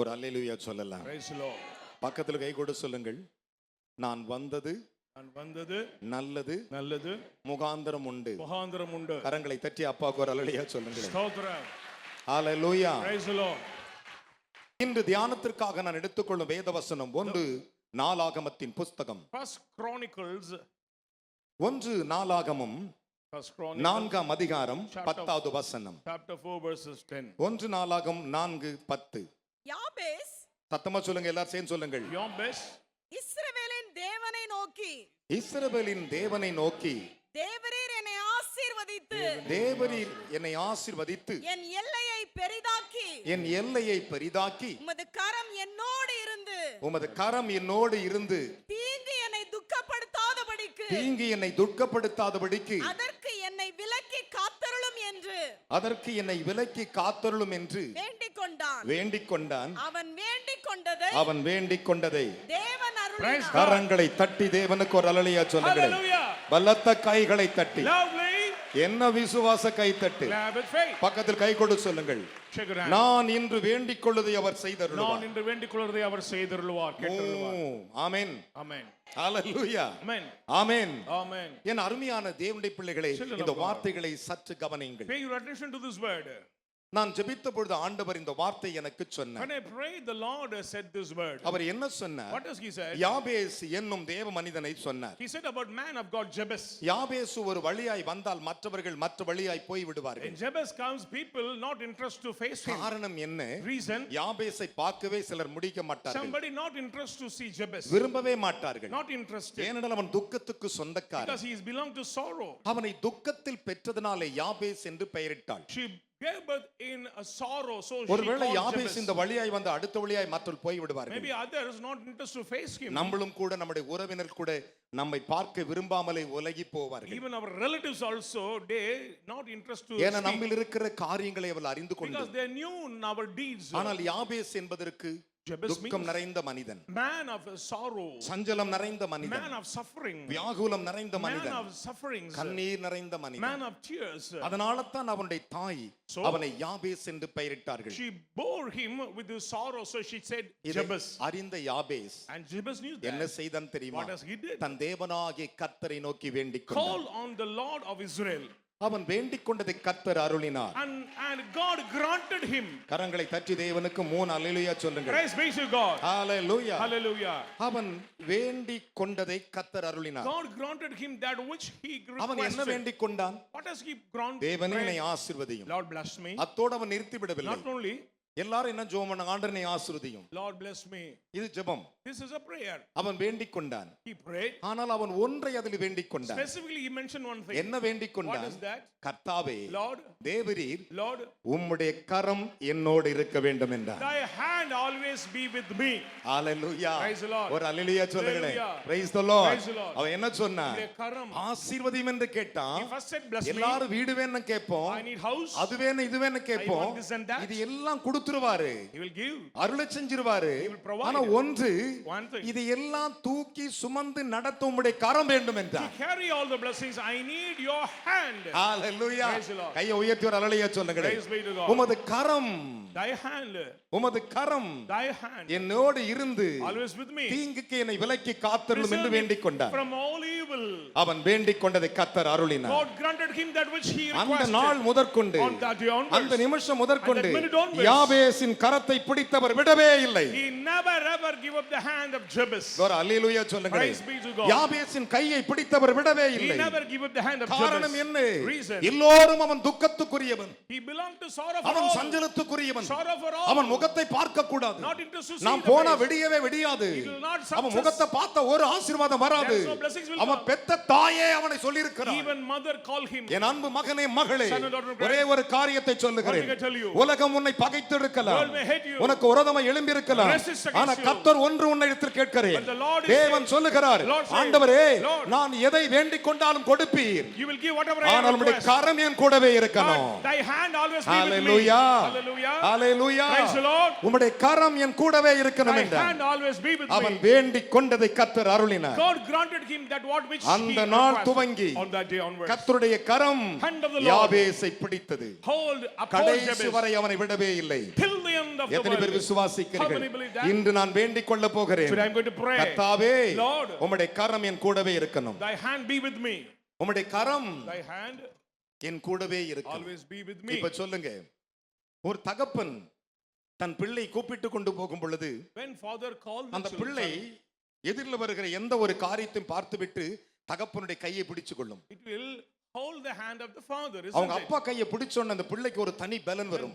ஒரு அல்லேலூயா சொல்லலாம். Praise the Lord. பக்கத்துல கை கொடு சொல்லுங்கள். நான் வந்தது நல்லது முகாந்திரம் உண்டு. கரங்களை தட்டி அப்பாவுக்கு ஒரு அல்லேலூயா சொல்லுங்கள். ஸ்தோத்திரம். ஹalleluya. Praise the Lord. இன்று தியானத்திற்காக நான் எடுத்துக்கொள்ளும் வேத வசனம் 1 நாளாகமத்தின் புத்தகம். First Chronicles. 1 நாளாகமம் 4ஆம் அதிகாரம் 10வது வசனம். Chapter 4 verses 10. 1 நாளாகம் 4:10. யாபேஸ், சத்தமா சொல்லுங்க, எல்லாரும் சேர்ந்து சொல்லுங்கள். யாபேஸ் இஸ்ரவேலின் தேவனை நோக்கி தேவரீர் என்னை ஆசீர்வதித்து என் எல்லையை பெரிதாக்கி உமது கரம் என்னோடு இருந்து தீங்கு என்னை துக்கப்படுத்தாதபடிக்கு அதற்கு என்னை விலக்கி காத்தருளும் என்று வேண்டிக் கொண்டான். அவன் வேண்டிக் கொண்டதை தேவன் கரங்களை தட்டி தேவனுக்கு ஒரு அல்லேலூயா சொல்லுங்கள். பலத்த கைகளை தட்டி, என்ன விசுவாச கை தட்டு, பக்கத்தில் கை கொடு சொல்லுங்கள். நான் இன்று வேண்டிக் கொள்வதை அவர் செய்தருளுவார். ஆமென். ஹalleluya. ஆமென். என் அருமையான தேவனுடைய பிள்ளைகளே, இந்த வார்த்தைகளை சற்று கவனியுங்கள். Pay your attention to this word. நான் ஜெபித்த பொழுது ஆண்டவர் இந்த வார்த்தை எனக்கு சொன்னார். When I prayed, the Lord said this word. அவர் என்ன சொன்னார்? What does he say? யாபேஸ் என்னும் தேவ மனிதனை சொன்னார். He said about man of God Jabez. யாபேஸ் ஒரு வழியாய் வந்தால் மற்றவர்கள் மற்ற வழியாய் போய் விடுவார்கள். When Jabez comes, people not interested to face him. காரணம் என்ன? Reason? யாபேஸை பார்க்கவே சிலர் முடிக்க மாட்டார்கள். Somebody not interested to see Jabez. விரும்பவே மாட்டார்கள். Not interested. ஏனென்றால் அவன் துக்கத்துக்கு சொந்தக்காரன். Because he is belong to sorrow. அவனை துக்கத்தில் பெற்றதனாலே யாபேஸ் என்று பெயரிட்டாள். She gave birth in a sorrow, so she ஒருவேளை called யாபேஸ் Jabez. இந்த வழியாய் வந்து அடுத்த வழியாய் மற்றவர்கள் போய் விடுவார்கள். Maybe others not interested to face him. நம்மளும் கூட நம்முடைய உறவினர் கூட நம்மை பார்க்க விரும்பாமலே உலகி போவார்கள். Even our relatives also, they not interested to ஏன்னா நம்மில் இருக்கிற காரியங்களை அவள் அறிந்து கொண்டு, because they knew our deeds. ஆனால் யாபேஸ் என்பதற்கு துக்கம் நிறைந்த மனிதன், man of sorrow, சஞ்சலம் நிறைந்த மனிதன், man of suffering, வியாகுலம் நிறைந்த மனிதன், man of sufferings, கண்ணீர் நிறைந்த மனிதன், man of tears. அதனால தான் அவனுடைய தாய் அவனை யாபேஸ் என்று பெயரிட்டார்கள். She bore him with the sorrow, so she said Jabez. அறிந்த யாபேஸ் And Jabez knew that. என்ன செய்தான் தெரியுமா? What he did? தன் தேவனாகிய கர்த்தரை நோக்கி வேண்டிக் கொண்டான். Call on the Lord of Israel. அவன் வேண்டிக் கொண்டதை கர்த்தர் அருளினார். And God granted him. கரங்களை தட்டி தேவனுக்கு 3 அல்லேலூயா சொல்லுங்க. Praise be to God. Hallelujah. Hallelujah. அவன் வேண்டிக் கொண்டதை கர்த்தர் அருளினார். God granted him that which he requested. அவன் என்ன வேண்டிக் கொண்டான்? What does he grant? தேவனே என்னை ஆசீர்வதியும். Lord bless me. அத்தோடு அவன் நிறுத்தி விடவில்லை. Not only எல்லாரும் என்ன ஜெபம் பண்ணாங்க? ஆண்டவரே ஆசீர்வதியும். Lord bless me. இது ஜெபம். This is a prayer. அவன் வேண்டிக் கொண்டான். He prayed. ஆனால் அவன் ஒன்றை அதில் வேண்டிக் கொண்டான். Specifically he mentioned one thing. என்ன வேண்டிக் கொண்டான்? What is that? கர்த்தாவே, Lord, தேவரீர், Lord, உம்முடைய கரம் என்னோடு இருக்க வேண்டும் என்றார். thy hand always be with me. Hallelujah. Praise the Lord. ஒரு அல்லேலூயா சொல்லுங்களே. Hallelujah. Praise the Lord. Praise the Lord. அவன் என்ன சொன்னான்? கரம் ஆசீர்வதியும் என்று கேட்டான். He first said bless me. எல்லாரும் வீடு வேணும் கேட்போம், I need house. அது வேணும் இது வேணும் கேட்போம். I want this and that. இது எல்லாம் கொடுத்துருவாரு. He will give. அருளை செஞ்சிருவாரு. He will provide. ஆனா ஒன்று, One thing. இது எல்லாம் தூக்கி சுமந்து நடத்த உம்முடைய கரம் வேண்டும் என்றார். To carry all the blessings, I need your hand. Hallelujah. Praise the Lord. கையை உயர்த்தி ஒரு அல்லேலூயா சொல்லுங்களே. Praise be to God. உமது கரம், Thy hand, உமது கரம் thy hand என்னோடு இருந்து always with me. தீங்குக்கு என்னை விலக்கி காத்தருளும் என்று வேண்டிக் கொண்டார். From all evil. அவன் வேண்டிக் கொண்டதை கர்த்தர் அருளினார். God granted him that which he requested. அந்த நாள் முதற்கொண்டு, On that day onwards, அந்த நிமிஷம் முதற்கொண்டு and that minute onwards, யாபேசின் கரத்தை பிடித்தவர் விடவே இல்லை. He never ever give up the hand of Jabez. ஒரு அல்லேலூயா சொல்லுங்க. Praise be to God. யாபேசின் கையை பிடித்தவர் விடவே He இல்லை. never give up the hand of Jabez. காரணம் என்ன? Reason. எல்லோரும் அவன் துக்கத்துக்குரியவன், He belonged to sorrow for அவன் all. சஞ்சலத்துக்குரியவன், Sorrow for all. அவன் முகத்தை பார்க்க கூடாது. Not interested to see நாம் the போனா face. விடியவே விடியாது. It will not அவன் success. முகத்தை பார்த்த ஒரு ஆசீர்வாதம் வராது. There's no blessings will அவன் come. பெத்த தாயே அவனை சொல்லி இருக்கிறார். Even mother call him. என் அன்பு மகனே மகளே, Son and daughter of God. ஒரே ஒரு காரியத்தை சொல்லுகிறேன். What can I tell you? உலகம் உன்னை பகைத்து இருக்கலாம், World may hate you. உனக்கு விரோதமா எழும்பி இருக்கலாம், Resist against ஆனா you. கர்த்தர் ஒன்று உன்னை இடத்தில் கேட்கிறேன். But the Lord is தேவன் saying, சொல்லுகிறார், Lord says, ஆண்டவரே, Lord, நான் எதை வேண்டிக் கொண்டாலும் கொடுப்பீர், You will give whatever I ஆனால் உம்முடைய request. கரம் என் கூடவே இருக்கணும். But thy hand always be with me. Hallelujah, Hallelujah. Hallelujah. Praise the Lord. உம்முடைய கரம் என் கூடவே இருக்கணும் Thy என்றார். hand always be with அவன் me. வேண்டிக் கொண்டதை கர்த்தர் அருளினார். God granted him that what which அந்த he நாள் requested. துவங்கி On that day onwards, கர்த்தருடைய கரம் hand of the Lord யாபேசை பிடித்தது. hold upon கடைசி Jabez வரை அவனை விடவே இல்லை. till the end of the எத்தனை பேர் world. How விசுவாசிக்கிறீர்கள்? many believe that? இன்று நான் வேண்டிக் கொள்ள போகிறேன். Today I'm going to pray. கர்த்தாவே, Lord, உம்முடைய கரம் என் கூடவே இருக்கணும். thy hand be with me. உம்முடைய கரம் Thy hand என் கூடவே இருக்கணும். always be with me. இப்ப சொல்லுங்க, ஒரு தகப்பன் தன் பிள்ளை கூப்பிட்டு கொண்டு போகும் பொழுது When father called the அந்த பிள்ளை children, எதிரில் வருகிற எந்த ஒரு காரியத்தையும் பார்த்துவிட்டு தகப்பனுடைய கையை பிடிச்சு கொள்ளும். it will hold the hand of the father, அவங்க isn't it? அப்பா கையை பிடிச்சோன்னு அந்த பிள்ளைக்கு ஒரு தனி பலன் வரும்.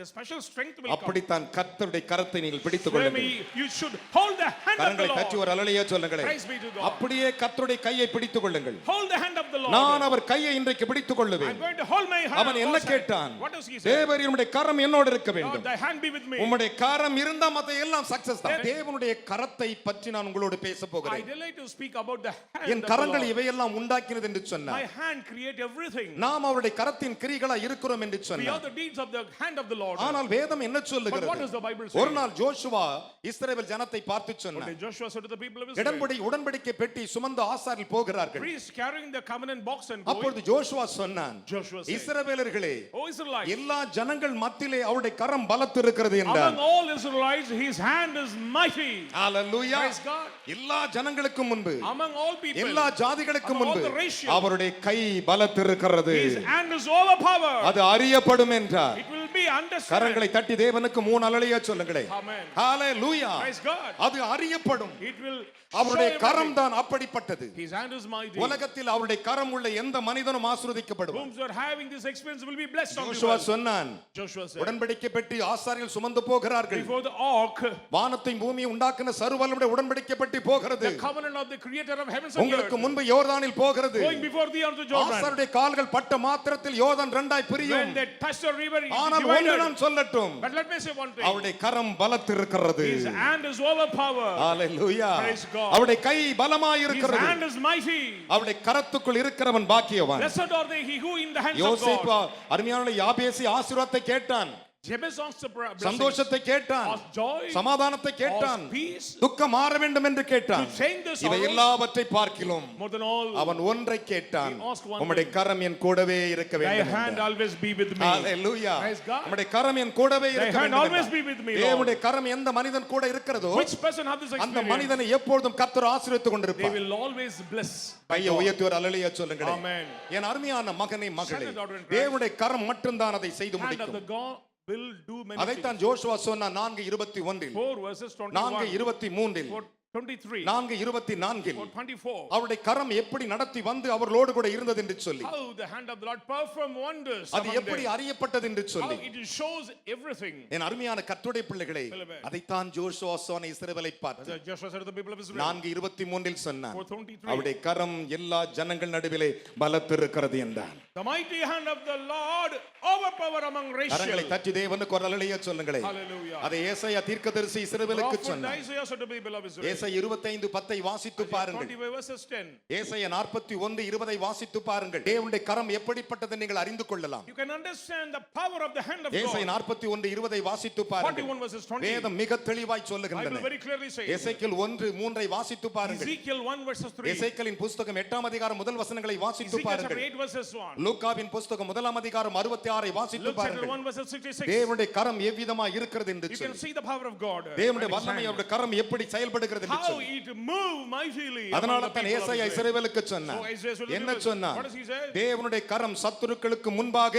The special strength will come. அப்படித்தான் கர்த்தருடைய கரத்தை நீங்கள் பிடித்துக் Swami, கொள்ளுங்கள். you should hold the hand of the கரங்களை தட்டி Lord. ஒரு அல்லேலூயா சொல்லுங்களேன். Praise be to God. அப்படியே கர்த்தருடைய கையை பிடித்துக் கொள்ளுங்கள். Hold the hand of the Lord. நான் அவர் கையை இன்றைக்கு பிடித்துக் I'm கொள்ளுவேன். going to hold my hand. அவன் என்ன also. கேட்டான்? What does he say? தேவரீர் உம்முடைய கரம் என்னோடு இருக்க Lord, வேண்டும். thy hand be with me. உம்முடைய கரம் இருந்தா மத்த எல்லாம் சக்சஸ் தான். தேவனுடைய கரத்தை பற்றி நான் உங்களோடு பேச I போகிறேன். delight to speak about the hand N of the கரங்கள் Lord. இவையெல்லாம் உண்டாக்கினது என்று My சொன்னார். hand create everything. நாம் அவருடைய கரத்தின் கிரிகளா இருக்கிறோம் என்று We are சொன்னார். the deeds of the hand of the Lord. ஆனால் வேதம் என்ன But what சொல்லுகிறது? does the Bible say? ஒரு நாள் ஜோஷுவா இஸ்ரவேல் ஜனத்தை பார்த்து Okay, சொன்னார். Joshua said to the people of Israel, இடம்படி உடன்படிக்கை பெட்டி சுமந்து ஆசாரில் போகிறார்கள். priests carrying the covenant box and going. அப்பொழுது ஜோஷுவா சொன்னான், Joshua said, இஸ்ரவேலர்களே, O Israelites, எல்லா ஜனங்கள் மத்தியிலே அவருடைய கரம் பலத்திருக்கிறது என்றார். among all Israelites, his hand is mighty. Hallelujah. Praise God. எல்லா ஜனங்களுக்கும் முன்பு, Among all people, எல்லா ஜாதிகளுக்கும் among all முன்பு the racial, அவருடைய கை பலத்திருக்கிறது. his hand is overpowered. அது அறியப்படும் என்றார். It will be understood. கரங்களை தட்டி தேவனுக்கு 3 அல்லேலூயா சொல்லுங்களேன். Amen. ஹalleluya. Praise God. அது அறியப்படும். It will அவருடைய show கரம் everything. தான் அப்படிப்பட்டது. His hand is mighty. உலகத்தில் அவருடைய கரம் உள்ள எந்த மனிதனும் ஆசீர்வதிக்கப்படுவான். Whom are having this experience will be blessed on the Joshua world. சொன்னான், Joshua said, உடன்படிக்கை பெட்டி ஆசாரியர்கள் சுமந்து போகிறார்கள். before the ark, வானத்தை பூமியை உண்டாக்கின சர்வவல்லமையுடைய உடன்படிக்கை பெட்டி போகிறது. the covenant of the creator of heavens and உங்களுக்கு earth, முன்பு யோர்தானில் போகிறது. going before thee unto Jordan. ஆசாரியருடைய கால்கள் பட்ட மாத்திரத்தில் யோர்தான் இரண்டாய் பிரியும். When they touch the river, it is ஆனால் ஒன்று divided. நான் சொல்லட்டும், But let me say one thing. அவருடைய கரம் பலத்திருக்கிறது. His hand is overpowered. Hallelujah. Praise God. அவருடைய கை பலமாய் His இருக்கிறது. hand is mighty. அவருடைய கரத்துக்குள் இருக்கிறவன் பாக்கியவான். Blessed are they he who in the hands of யோசேப்பு God. அருமையான யாபேசி ஆசீர்வாதத்தை கேட்டான். Jabez asked the blessing, சந்தோஷத்தை கேட்டான். asked joy, சமாதானத்தை கேட்டான். asked peace, துக்கம் மாற வேண்டும் என்று கேட்டான். to change the இவை sorrows. எல்லாவற்றை பார்க்கிலும் More than all, அவன் ஒன்றை கேட்டான், He asked one உம்முடைய கரம் என் கூடவே இருக்க thy வேண்டும் hand என்றான். always be with me. Hallelujah. Praise God. உம்முடைய கரம் என் கூடவே Thy இருக்க hand வேண்டும் always என்றான். be with me, Lord. தேவனுடைய கரம் எந்த மனிதன் கூட இருக்கிறதோ Which person have this அந்த experience? மனிதனை எப்பொழுதும் கர்த்தர் ஆசீர்வதித்துக் They கொண்டிருப்பார். will always bless. கையை உயர்த்தி ஒரு அல்லேலூயா சொல்லுங்களேன். Amen. என் அருமையான மகனே மகளே, Son and daughter in Christ. தேவனுடைய கரம் மட்டும்தான் அதை செய்து Hand of முடிக்கும். the God will do many things. அதைத்தான் ஜோஷுவா சொன்னான் 4:21. 4 verses 21, 4:23. 23, 4:24. 24. அவருடைய கரம் எப்படி நடத்தி வந்து அவர்களோடு கூட இருந்தது என்று சொல்லி, How the hand of the Lord perform wonders அது among எப்படி them. அறியப்பட்டது என்று How சொல்லி, it shows everything. என் அருமையான கர்த்தருடைய பிள்ளைகளே, Beloved. அதைத்தான் ஜோஷுவா சொன்ன இஸ்ரவேலை பார்த்து As Joshua said to the people of Israel, 4:23 சொன்னான், 4:23, அவருடைய கரம் எல்லா ஜனங்கள் நடுவிலே பலத்திருக்கிறது என்றான். the mighty hand of the Lord overpower among கரங்களை racial. தட்டி தேவனுக்கு ஒரு அல்லேலூயா சொல்லுங்களேன். Hallelujah. அதை ஏசாயா தீர்க்கதரிசி இஸ்ரவேலுக்கு Prophet சொன்னார். Isaiah said to the people of Israel, ஏசாயா 25:10 வாசித்து பாருங்கள். 25 verses 10. ஏசாயா 41:20 வாசித்து பாருங்கள். தேவனுடைய கரம் எப்படிப்பட்டது நீங்கள் அறிந்து கொள்ளலாம். You can understand the power of the hand of ஏசாயா God. 41:20 வாசித்து பாருங்கள். 41 verses 20. வேதம் மிக தெளிவாய் Bible சொல்லுகின்றன. very clearly says. எசேக்கியேல் 1:3 வாசித்து பாருங்கள். Ezekiel 1 verses 3. எசேக்கியேலின் புத்தகம் 8ஆம் அதிகாரம் முதல் வசனங்களை வாசித்து Ezekiel chapter பாருங்கள். 8 verses 1. லூக்காவின் புத்தகம் 1ஆம் அதிகாரம் 66 வாசித்து Luke chapter பாருங்கள். 1 verses 66. தேவனுடைய கரம் எவ்விதமாய் இருக்கிறது என்று You can சொல்லி, see the power of God. தேவனுடைய and His வல்லமை hand. அவருடைய கரம் எப்படி செயல்படுகிறது என்று How சொல்லி, it move mightily. அதனால among the தான் people of ஏசாயா Israel. இஸ்ரவேலுக்கு சொன்னார். So Isaiah said to the என்ன people, சொன்னார்? what does he say? தேவனுடைய கரம் சத்துருக்களுக்கு முன்பாக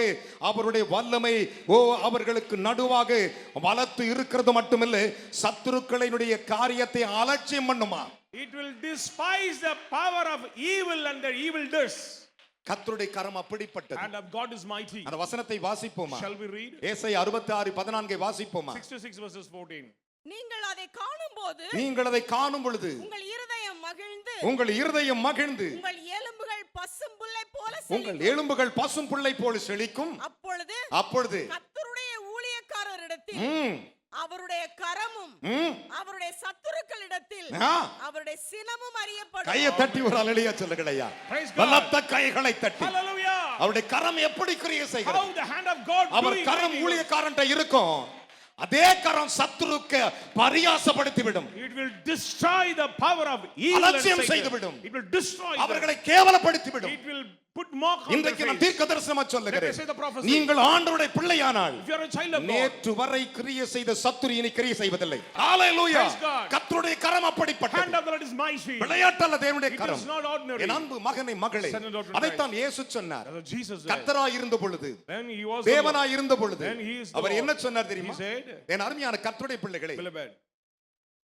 அவருடைய வல்லமை அவர்களுக்கு நடுவாக வலத்து இருக்கிறது மட்டுமில்ல, சத்துருக்களினுடைய காரியத்தை அலட்சியம் பண்ணுமா. It will despise the power of evil and their evil doers. கர்த்தருடைய கரம் அப்படிப்பட்டது. And of God is mighty. அந்த வசனத்தை வாசிப்போமா? Shall we read? ஏசாயா 66:14 வாசிப்போமா? 66 verses 14. நீங்கள் அதை காணும்போது நீங்கள் அதை காணும் பொழுது உங்கள் இருதயம் மகிழ்ந்து உங்கள் இருதயம் மகிழ்ந்து உங்கள் எலும்புகள் பசும்புல்லை போல உங்கள் செழிக்கும். எலும்புகள் பசும் புல்லை போல செழிக்கும். அப்பொழுது அப்பொழுது கர்த்தருடைய ஊழியக்காரரிடத்தில் ம், அவருடைய கரமும் ம், அவருடைய சத்துருக்களிடத்தில் ஆ, அவருடைய சினமும் அறியப்படும். கையை தட்டி ஒரு அல்லேலூயா சொல்லுங்களையா. Praise God. பலத்த கைகளை தட்டி Hallelujah. அவருடைய கரம் எப்படி கிரியை செய்கிறது? How the hand of God our doing garam mighty works. ஊழியக்காரன்ட்ட இருக்கும், அதே கரம் சத்துருக்க பரியாசப்படுத்தி விடும். It will destroy the power of evil and அலட்சியம் Satan. செய்துவிடும். It will destroy them. அவர்களை கேவலப்படுத்தி விடும். It will put mark on their இன்றைக்கு நான் face. தீர்க்க தரிசனமா Let me சொல்லுகிறேன், say the prophecy. நீங்கள் ஆண்டவருடைய பிள்ளையானால் If you are a child of God, நேற்று வரை கிரியை செய்த சத்துரு இனி கிரியை செய்வதில்லை. ஹalleluya. Praise God. கர்த்தருடைய கரம் hand அப்படிப்பட்டது. of the Lord is mighty. விளையாட்டல்ல தேவனுடைய It garam. is not ordinary. என் அன்பு மகனே மகளே, Son and daughter அதைத்தான் இயேசு சொன்னார். That's what Jesus said. கர்த்தராய் இருந்த பொழுது, When he was the Lord, தேவனாய் இருந்த பொழுது when he is the our Lord, என்ன சொன்னார் தெரியுமா? he said, என் அருமையான கர்த்தருடைய பிள்ளைகளே, beloved,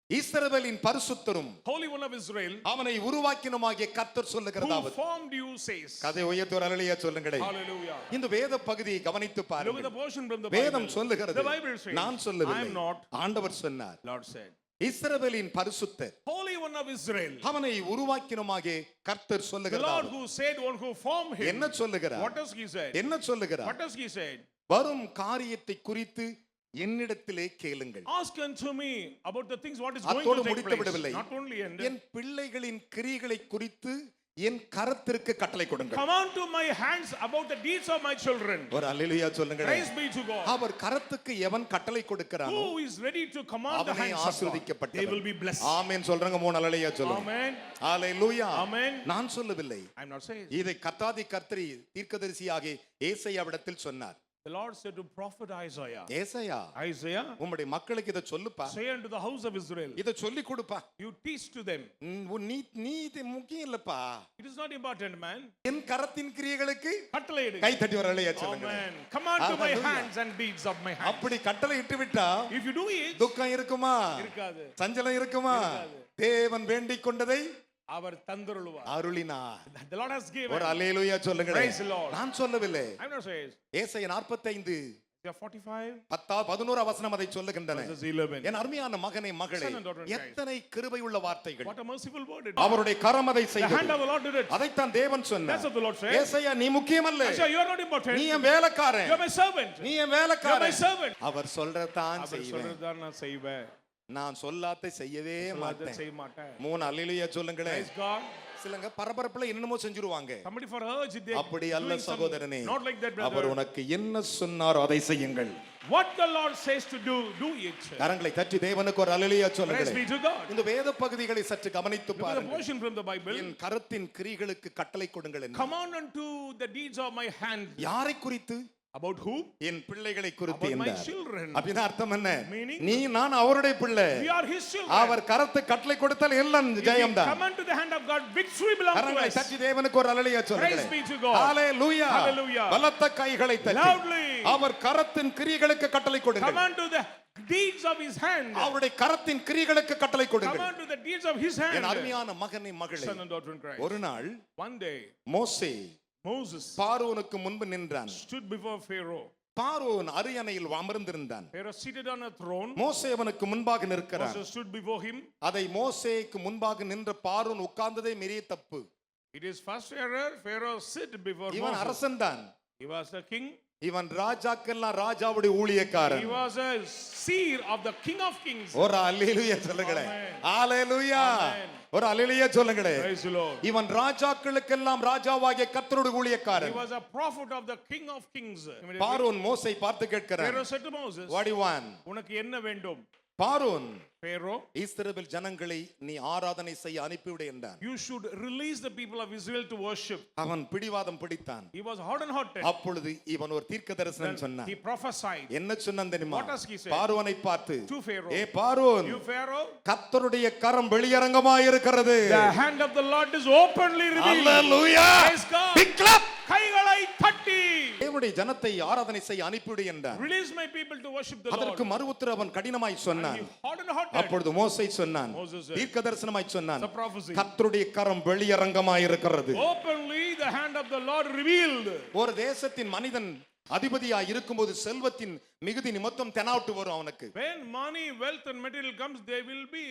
இஸ்ரவேலின் பரிசுத்தரும் Holy One of Israel, அவனை உருவாக்கினமாகிய கர்த்தர் who சொல்லுகிறதாவது. formed you, says. கதை உயர்த்தி ஒரு அல்லேலூயா சொல்லுங்களே. Hallelujah. இந்த வேத பகுதியை கவனித்து Look at the பாருங்கள். portion from the வேதம் Bible. சொல்லுகிறது, The Bible says, நான் I சொல்லவில்லை, am not, ஆண்டவர் சொன்னார். Lord said. இஸ்ரவேலின் பரிசுத்தர், Holy One of Israel, அவனை உருவாக்கினமாகிய கர்த்தர் the Lord சொல்லுகிறார். who said, one who formed him. என்ன சொல்லுகிறார்? What does he say? என்ன சொல்லுகிறார்? What does he say? வரும் காரியத்தை குறித்து என்னிடத்திலே கேளுங்கள். Ask unto me about the things what is going அத்தோடு to take முடித்து விடவில்லை. place. Not only ended. என் பிள்ளைகளின் கிரியைகளை குறித்து என் கரத்திற்கு கட்டளை கொடுங்கள். Come on to my hands about the deeds of my children. ஒரு அல்லேலூயா சொல்லுங்கள். Praise be to God. அவர் கரத்துக்கு எவன் கட்டளை கொடுக்கிறானோ Who is ready to command the அவனே hands of God? ஆசீர்வதிக்கப்பட்டவன். They will be blessed. ஆமென் சொல்றங்க, மூணு அல்லேலூயா சொல்லுங்க. Amen. அல்லேலூயா. Amen. நான் சொல்லவில்லை, I'm not saying. இதை கர்த்தாதி கர்த்தரி தீர்க்கதரிசியாகிய ஏசாயாவிடத்தில் சொன்னார். The Lord said to prophet Isaiah. ஏசாயா, Isaiah, உம்முடைய மக்களுக்கு இதை சொல்லுப்பா, say unto the house of Israel, இதை சொல்லி கொடுப்பா. you teach to them. நீ நீ இது முக்கியம் இல்லப்பா, It is not important, man. என் கரத்தின் கிரியைகளுக்கு கட்டளையிடு. கை தட்டி ஒரு அல்லேலூயா சொல்லுங்க. Amen. Come on to my Hallelujah. hands and deeds of my hands. அப்படி கட்டளை இட்டு விட்டா If you do it, துக்கம் இருக்குமா? இருக்காது. சஞ்சலம் இருக்குமா? தேவன் வேண்டிக் கொண்டதை அவர் தந்தருளுவார். அருளினார். The Lord has given. ஒரு அல்லேலூயா சொல்லுங்க. Praise the Lord. நான் சொல்லவில்லை, I'm not saying. ஏசாயா 45 Isaiah 45 11 வசனம் அதை சொல்லுகின்றன. verses 11. என் அருமையான மகனே மகளே, Son and daughter in Christ. எத்தனை கிருபை உள்ள வார்த்தைகள். What a merciful word it is. அவருடைய கரம் அதை The hand செய்தது. of the Lord did it. அதைத்தான் தேவன் That's சொன்னார். what the Lord said. ஏசாயா, நீ முக்கியமல்ல, Isaiah, you are not important. நீ என் வேலைக்காரன், You are my servant. நீ என் You are my வேலைக்காரன். servant. அவர் சொல்றதான் அவர் செய்வேன், சொல்றதுதான் நான் செய்வேன். நான் சொல்லாத்தை செய்யவே சொல்லாத மாட்டேன். செய்ய மாட்டேன். மூணு அல்லேலூயா சொல்லுங்களேன். Praise God. சிலங்க பரபரப்புல என்னமோ செஞ்சிருவாங்க. Somebody for urge they அப்படி அல்ல doing some- சகோதரனே, not like that, our brother. உனக்கு என்ன சொன்னாரோ அதை செய்யுங்கள். What the Lord says to do, do it. கரங்களை தட்டி தேவனுக்கு ஒரு அல்லேலூயா Praise சொல்லுங்கள். be to God. இந்த வேத பகுதிகளை சற்று கவனித்து Look at the பாருங்கள். portion from the Bible. என் கரத்தின் கிரிகளுக்கு கட்டளை கொடுங்கள் என்று. Command unto the deeds of my hand. யாரை குறித்து? About who? என் பிள்ளைகளை குறித்து About my என்றார். children. அப்படின்னா அர்த்தம் என்ன? Meaning? நீ நான் அவருடைய பிள்ளை, We are his children. அவர் கரத்து கட்டளை கொடுத்தால் எல்லாம் If we ஜெயம்தான். come unto the hand of God, victory belongs to கரங்களை us. தட்டி தேவனுக்கு ஒரு அல்லேலூயா Praise சொல்லுங்கள். be to God. Hallelujah. Hallelujah. பலத்த கைகளை தட்டி Loudly. அவர் கரத்தின் கிரியைகளுக்கு கட்டளை கொடுங்கள். Come unto the deeds of his hand. அவருடைய கரத்தின் கிரியைகளுக்கு கட்டளை Come கொடுங்கள். unto the deeds of his N hand. அருமையான மகனே மகளே, Son and daughter in Christ. ஒரு நாள் One day, மோசே Moses பார்வோனுக்கு முன்பு நின்றான். stood before Pharaoh. பார்வோன் அரியணையில் அமர்ந்திருந்தான். Pharaoh seated on a throne. மோசே அவனுக்கு முன்பாக நிற்கிறான். Moses stood before him. அதை மோசேக்கு முன்பாக நின்ற பார்வோன் உட்கார்ந்ததே பெரிய தப்பு. It is first error. Pharaoh sit before இவன் Moses. அரசன் தான், He was a king. இவன் ராஜாக்கெல்லாம் ராஜாவுடைய ஊழியக்காரன். He was a seer of the King of Kings. ஒரு அல்லேலூயா சொல்லுங்களே. Amen. ஹalleluya. Amen. ஒரு அல்லேலூயா சொல்லுங்களே. Praise the Lord. இவன் ராஜாக்களுக்கெல்லாம் ராஜாவாகிய கர்த்தருடைய He ஊழியக்காரன். was a prophet of the King of Kings. பார்வோன் மோசை பார்த்து கேட்கிறான், Pharaoh said to Moses, what do you want? உனக்கு என்ன வேண்டும்? பார்வோன், Pharaoh, இஸ்ரவேல் ஜனங்களை நீ ஆராதனை செய்ய அனுப்பிவிடு என்றான். you should release the people of Israel to worship. அவன் பிடிவாதம் பிடித்தான். He was hot and hot. அப்பொழுது இவன் ஒரு தீர்க்க தரிசனம் சொன்னான். He prophesied என்ன சொன்னான் தெரியுமா? What does he say? பார்வோனை பார்த்து, to Pharaoh, ஏ பார்வோன், you Pharaoh, கர்த்தருடைய கரம் வெளியரங்கமாய் இருக்கிறது. the hand of the Lord is openly revealed. Hallelujah. Praise God. Big clap. கைகளை தட்டி தேவனுடைய ஜனத்தை ஆராதனை செய்ய அனுப்பிவிடு என்றார். release my people to worship the Lord. அதற்கு மறு உத்தரவு அவன் கடினமாய் சொன்னான். He hot and hot. அப்பொழுது மோசே சொன்னான், Moses said, தீர்க்க தரிசனமாய் சொன்னான், the prophecy, கர்த்தருடைய கரம் வெளியரங்கமாய் இருக்கிறது. openly the hand of the Lord revealed. ஒரு தேசத்தின் மனிதன் அதிபதியாய் இருக்கும்போது செல்வத்தின் மிகுதி நிமித்தம் தெனாவட்டு வரும் அவனுக்கு. When money, wealth and material comes, they will be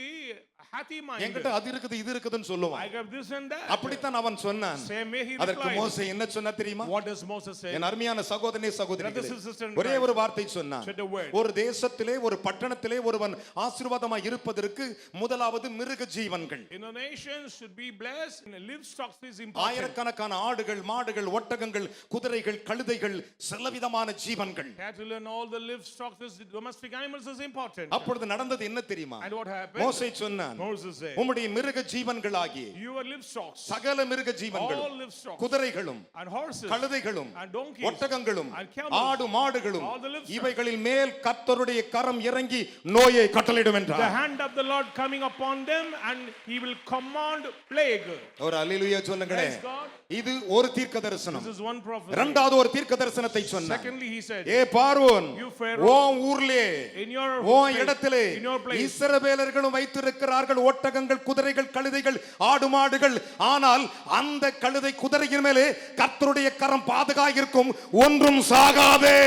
happy minded. என்கிட்ட அது இருக்குது இது இருக்குதுன்னு சொல்லுவான். I have this and that. அப்படித்தான் அவன் சொன்னான். Same way he அதற்கு replied. மோசே என்ன சொன்னா தெரியுமா? What does Moses say? என் அருமையான சகோதரனே சகோதரிகளே, Brothers and sisters in ஒரே ஒரு வார்த்தை சொன்னான். Said a word. ஒரு தேசத்திலே ஒரு பட்டணத்திலே ஒருவன் ஆசீர்வாதமாய் இருப்பதற்கு முதலாவது மிருக ஜீவன்கள், In a nation should be blessed. In livestock is important. ஆயிரக்கணக்கான ஆடுகள் மாடுகள் ஒட்டகங்கள் குதிரைகள் கழுதைகள் சகலவிதமான ஜீவன்கள். Cattle and all the livestock, the domestic animals is important. அப்பொழுது நடந்தது என்ன தெரியுமா? And what happened? மோசே சொன்னான், Moses said, உம்முடைய மிருக ஜீவன்களாகிய your livestock, சகல மிருக all ஜீவன்களும் livestock, குதிரைகளும் and horses, கழுதைகளும் and donkeys, ஒட்டகங்களும் and camels, ஆடு மாடுகளும் all the livestock, இவைகளில் மேல் கர்த்தருடைய கரம் இறங்கி நோயை கட்டளையிடும் the என்றார். hand of the Lord coming upon them, and he will command plague. ஒரு அல்லேலூயா சொல்லுங்களே. Praise God. இது ஒரு தீர்க்க தரிசனம். This is one prophecy. இரண்டாவது ஒரு தீர்க்க தரிசனத்தை சொன்னார். Secondly, he said, ஏ பார்வோன், you Pharaoh, O ஊர்லே, in your O place, இடத்திலே in your place, இஸ்ரவேலர்களும் வைத்திருக்கிறார்கள் ஒட்டகங்கள், குதிரைகள், கழுதைகள், ஆடு மாடுகள். ஆனால் அந்த கழுதை குதிரையின் மேலே கர்த்தருடைய கரம் பாதுகாயிருக்கும், ஒன்றும் சாகாதே.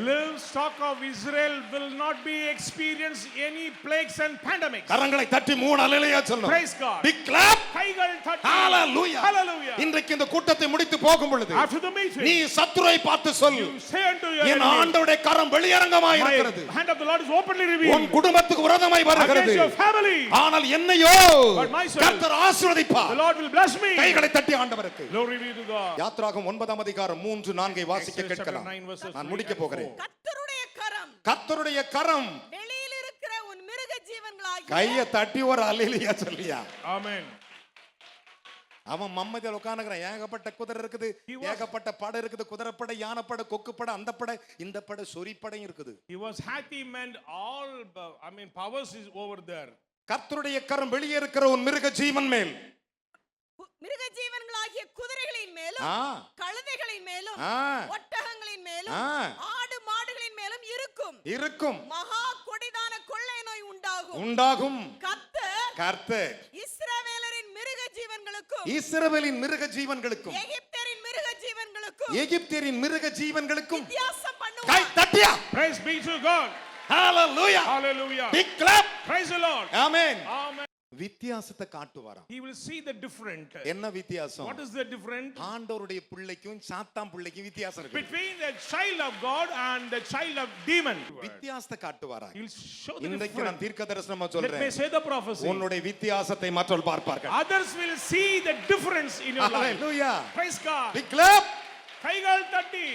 livestock of Israel will not be experience any plagues and pandemics. கரங்களை தட்டி மூணு அல்லேலூயா சொல்லணும். Praise God. Big clap. கைகள் தட்டி. Hallelujah. Hallelujah. இன்றைக்கு இந்த கூட்டத்தை முடித்து போகும் பொழுது After the meeting, நீ சத்துருவை பார்த்து சொல், you say unto your N enemy, ஆண்டவருடைய கரம் வெளியரங்கமாய் இருக்கிறது, my hand of the Lord is openly உன் revealed குடும்பத்துக்கு விரோதமாய் வருகிறது, against your family. ஆனால் என்னையோ But myself, கர்த்தர் ஆசீர்வதிப்பார். The Lord will bless me. கைகளை தட்டி ஆண்டவருக்கு. Glory be to God. யாத்ராகமம் 9 அதிகாரம் 3-4 வாசிக்க Exodus chapter கேட்கலாம். 9 verses நான் 3 முடிக்க and போகிறேன். 4. கர்த்தருடைய கரம் கர்த்தருடைய கரம். வெளியில் இருக்கிற உன் மிருக ஜீவன்களாகிய கையை தட்டி ஒரு அல்லேலூயா சொல்லியா. Amen. அவன் மம்மதியில் உட்கார்ந்துக்கிறான். ஏகப்பட்ட குதிரை இருக்குது, ஏகப்பட்ட படை இருக்குது, குதிரைப்படை, யானைப்படை, கொக்குப்படை, அந்த படை, இந்த படை, சொரிப்படையும் இருக்குது. He was happy meant all, powers is over there. கர்த்தருடைய கரம் வெளியே இருக்கிற உன் மிருக ஜீவன் மேல், மிருக ஜீவன்களாகிய குதிரைகளின் மேலும் ஆ, கழுதைகளின் மேலும் ஆ, ஒட்டகங்களின் மேலும் ஆ, ஆடு மாடுகளின் மேலும் இருக்கும். இருக்கும், மகா கொடிதான கொள்ளை நோய் உண்டாகும். உண்டாகும். கர்த்தர் கர்த்தர் இஸ்ரவேலரின் மிருக ஜீவன்களுக்கும் இஸ்ரவேலின் மிருக ஜீவன்களுக்கும் எகிப்தரின் மிருக ஜீவன்களுக்கும் எகிப்தியரின் மிருக ஜீவன்களுக்கும் வித்தியாசம் கை பண்ணுவார். தட்டியா. Praise be to God. Hallelujah. Hallelujah. Big clap. Praise the Lord. Amen. Amen. வித்தியாசத்தை காட்டுவாராம். He will see the different. என்ன வித்தியாசம்? What is the different ஆண்டவருடைய பிள்ளைக்கும் சாத்தான் பிள்ளைக்கும் வித்தியாசம் இருக்கு. between the child of God and the child of demon? வித்தியாசத்தை காட்டுவாரா. He will show the இன்றைக்கு நான் different. தீர்க்க தரிசனமா Let me சொல்றேன். say the prophecy. உன்னுடைய வித்தியாசத்தை மற்றவர்கள் பார்ப்பார்கள். Others will see the difference in your life. Hallelujah. Praise God. Big clap. கைகள் தட்டி.